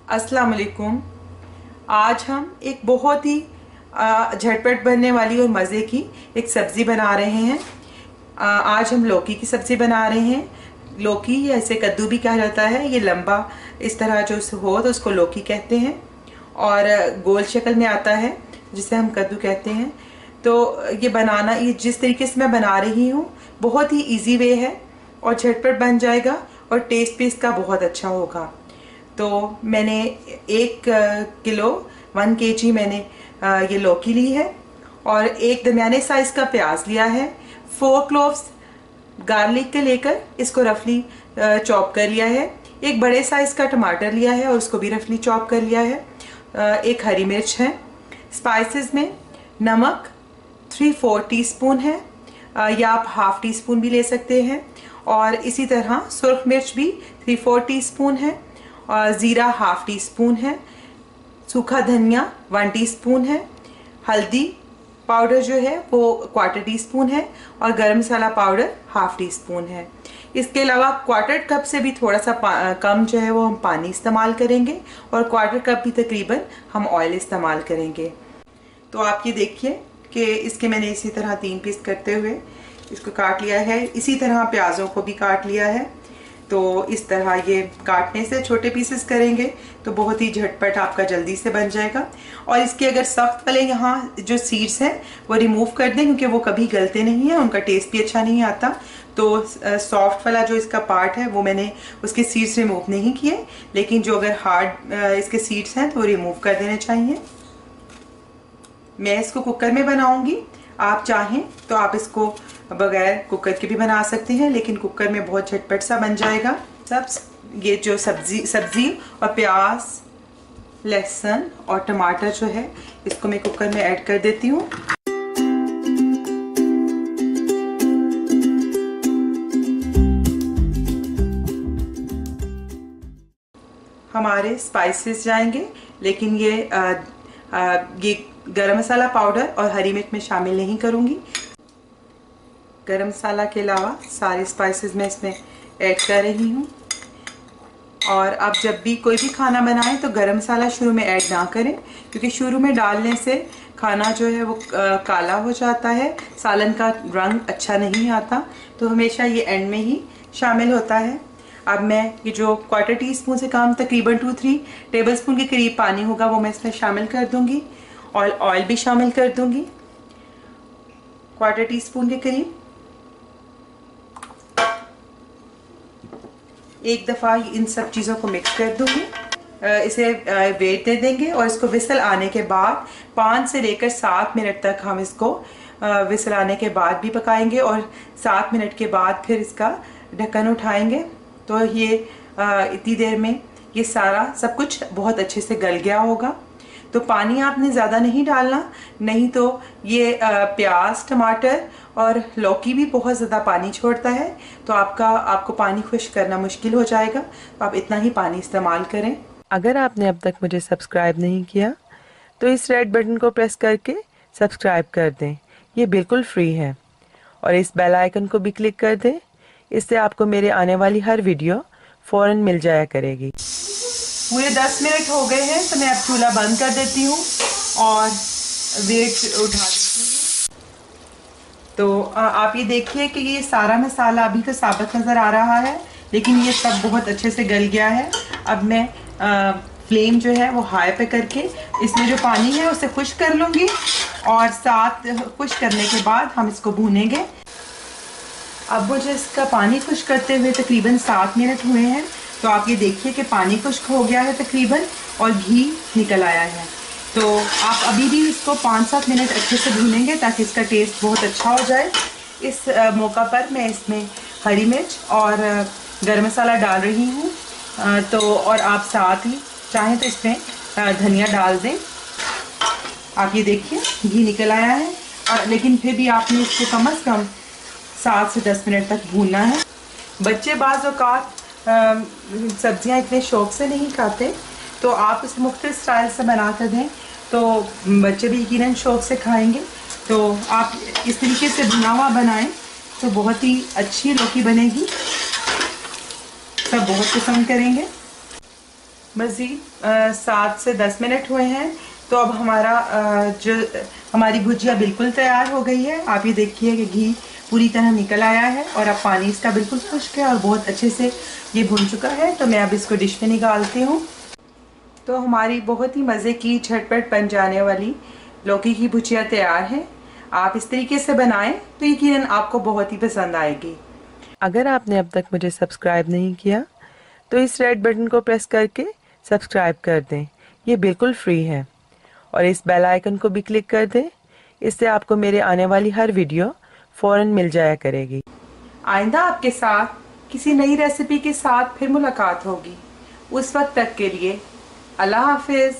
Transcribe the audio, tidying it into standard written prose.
अस्सलाम वालेकुम। आज हम एक बहुत ही झटपट बनने वाली और मज़े की एक सब्ज़ी बना रहे हैं। आज हम लौकी की सब्ज़ी बना रहे हैं। लौकी ऐसे कद्दू भी कहा जाता है। ये लंबा इस तरह जो हो तो उसको लौकी कहते हैं और गोल शक्ल में आता है जिसे हम कद्दू कहते हैं। तो ये जिस तरीके से मैं बना रही हूँ बहुत ही इजी वे है और झटपट बन जाएगा और टेस्ट भी इसका बहुत अच्छा होगा। तो मैंने 1 kg मैंने ये लौकी ली है और एक दरमियाने साइज़ का प्याज लिया है। 4 क्लोव्स गार्लिक के लेकर इसको रफली चॉप कर लिया है। एक बड़े साइज़ का टमाटर लिया है और उसको भी रफली चॉप कर लिया है। एक हरी मिर्च है। स्पाइसेस में नमक 3/4 टीस्पून है या आप ½ टीस्पून भी ले सकते हैं और इसी तरह सुर्ख मिर्च भी 3/4 टीस्पून है और ज़ीरा ½ टीस्पून है। सूखा धनिया 1 टीस्पून है। हल्दी पाउडर जो है वो 1/4 टीस्पून है और गरम मसाला पाउडर ½ टीस्पून है। इसके अलावा 1/4 कप से भी थोड़ा सा कम जो है वो हम पानी इस्तेमाल करेंगे और 1/4 कप भी तकरीबन हम ऑयल इस्तेमाल करेंगे। तो आप ये देखिए कि इसके मैंने इसी तरह 3 पीस करते हुए इसको काट लिया है। इसी तरह प्याज़ों को भी काट लिया है। तो इस तरह ये काटने से छोटे पीसेस करेंगे तो बहुत ही झटपट आपका जल्दी से बन जाएगा। और इसके अगर सख्त वाले यहाँ जो सीड्स हैं वो रिमूव कर दें क्योंकि वो कभी गलते नहीं हैं, उनका टेस्ट भी अच्छा नहीं आता। तो सॉफ्ट वाला जो इसका पार्ट है वो मैंने उसके सीड्स रिमूव नहीं किए, लेकिन जो अगर हार्ड इसके सीड्स हैं तो वो रिमूव कर देने चाहिए। मैं इसको कुकर में बनाऊंगी। आप चाहें तो आप इसको बगैर कुकर के भी बना सकते हैं, लेकिन कुकर में बहुत झटपट सा बन जाएगा। ये जो सब्जी और प्याज, लहसुन और टमाटर जो है इसको मैं कुकर में ऐड कर देती हूँ। हमारे स्पाइसेस जाएंगे, लेकिन ये गरम मसाला पाउडर और हरी मिर्च में शामिल नहीं करूँगी। गरम मसाला के अलावा सारे स्पाइसेस मैं इसमें ऐड कर रही हूँ। और आप जब भी कोई भी खाना बनाएं तो गरम मसाला शुरू में ऐड ना करें क्योंकि शुरू में डालने से खाना जो है वो काला हो जाता है, सालन का रंग अच्छा नहीं आता। तो हमेशा ये एंड में ही शामिल होता है। अब मैं ये जो 1/4 टीस्पून से कम तकरीबन 2-3 टेबलस्पून के करीब पानी होगा वो मैं इसमें शामिल कर दूँगी और ऑयल भी शामिल कर दूँगी 1/4 टीस्पून के करीब। एक दफ़ा इन सब चीज़ों को मिक्स कर दूंगी। इसे वेट दे देंगे और इसको विसल आने के बाद 5 से लेकर 7 मिनट तक हम इसको विसल आने के बाद भी पकाएंगे और 7 मिनट के बाद फिर इसका ढक्कन उठाएंगे। तो ये इतनी देर में ये सारा सब कुछ बहुत अच्छे से गल गया होगा। तो पानी आपने ज़्यादा नहीं डालना, नहीं तो ये प्याज, टमाटर और लौकी भी बहुत ज़्यादा पानी छोड़ता है तो आपको पानी खुश्क करना मुश्किल हो जाएगा। तो आप इतना ही पानी इस्तेमाल करें। अगर आपने अब तक मुझे सब्सक्राइब नहीं किया तो इस रेड बटन को प्रेस करके सब्सक्राइब कर दें, ये बिल्कुल फ्री है। और इस बेल आइकन को भी क्लिक कर दें, इससे आपको मेरे आने वाली हर वीडियो फ़ौरन मिल जाया करेगी। पूरे 10 मिनट हो गए हैं तो मैं अब चूल्हा बंद कर देती हूँ और वेट उठा देती हूँ। तो आप ये देखिए कि ये सारा मसाला अभी तो साबुत नज़र आ रहा है, लेकिन ये सब बहुत अच्छे से गल गया है। अब मैं फ्लेम जो है वो हाई पे करके इसमें जो पानी है उसे खुश्क कर लूँगी और साथ खुश्क करने के बाद हम इसको भूनेंगे। अब मुझे इसका पानी खुश्क करते हुए तकरीबन 7 मिनट हुए हैं। तो आप ये देखिए कि पानी खुश्क हो गया है तकरीबन और घी निकल आया है। तो आप अभी भी इसको 5-7 मिनट अच्छे से भूनेंगे ताकि इसका टेस्ट बहुत अच्छा हो जाए। इस मौका पर मैं इसमें हरी मिर्च और गरम मसाला डाल रही हूँ। तो और आप साथ ही चाहें तो इसमें धनिया डाल दें। आप ये देखिए घी निकल आया है और लेकिन फिर भी आपने इसको कम से कम 7 से 10 मिनट तक भूनना है। बच्चे बाज़ औक़ात सब्जियां इतने शौक़ से नहीं खाते, तो आप इसे मुख्तलिफ स्टाइल से बना कर दें तो बच्चे भी यकीनन शौक़ से खाएंगे। तो आप इस तरीके से भुना हुआ बनाएं तो बहुत ही अच्छी लौकी बनेगी, सब बहुत पसंद करेंगे। मज़ीद 7 से 10 मिनट हुए हैं। तो अब हमारी भुजिया बिल्कुल तैयार हो गई है। आप ये देखिए कि घी पूरी तरह निकल आया है और अब पानी इसका बिल्कुल खुश्क है और बहुत अच्छे से ये भुन चुका है। तो मैं अब इसको डिश में निकालती हूँ। तो हमारी बहुत ही मज़े की झटपट बन जाने वाली लौकी की भुजिया तैयार है। आप इस तरीके से बनाएं तो यकीनन आपको बहुत ही पसंद आएगी। अगर आपने अब तक मुझे सब्सक्राइब नहीं किया तो इस रेड बटन को प्रेस करके सब्सक्राइब कर दें, ये बिल्कुल फ्री है। और इस बेल आइकन को भी क्लिक कर दें, इससे आपको मेरे आने वाली हर वीडियो फ़ौरन मिल जाया करेगी। आइंदा आपके साथ किसी नई रेसिपी के साथ फिर मुलाकात होगी। उस वक्त तक के लिए अल्लाह हाफिज़।